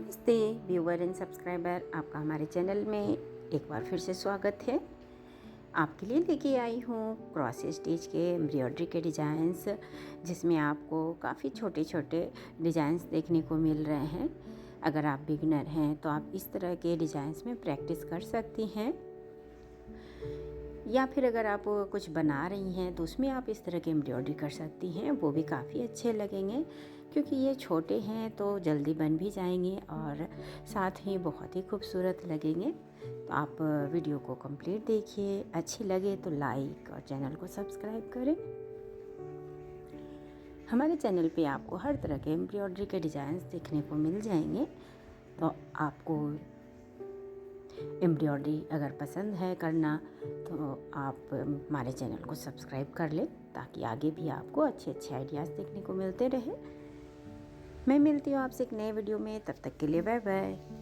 नमस्ते viewer and subscriber, आपका हमारे चैनल में एक बार फिर से स्वागत है। आपके लिए लेके आई हूँ क्रॉस स्टिच के एम्ब्रॉयडरी के डिज़ाइंस, जिसमें आपको काफ़ी छोटे छोटे डिज़ाइंस देखने को मिल रहे हैं। अगर आप बिगिनर हैं तो आप इस तरह के डिज़ाइंस में प्रैक्टिस कर सकती हैं, या फिर अगर आप कुछ बना रही हैं तो उसमें आप इस तरह के एम्ब्रॉयडरी कर सकती हैं। वो भी काफ़ी अच्छे लगेंगे, क्योंकि ये छोटे हैं तो जल्दी बन भी जाएंगे और साथ ही बहुत ही खूबसूरत लगेंगे। तो आप वीडियो को कंप्लीट देखिए, अच्छी लगे तो लाइक और चैनल को सब्सक्राइब करें। हमारे चैनल पे आपको हर तरह के एम्ब्रॉयडरी के डिज़ाइंस देखने को मिल जाएंगे। तो आपको एम्ब्रॉयडरी अगर पसंद है करना तो आप हमारे चैनल को सब्सक्राइब कर लें, ताकि आगे भी आपको अच्छे अच्छे आइडियाज़ देखने को मिलते रहे। मैं मिलती हूँ आपसे एक नए वीडियो में, तब तक के लिए बाय बाय।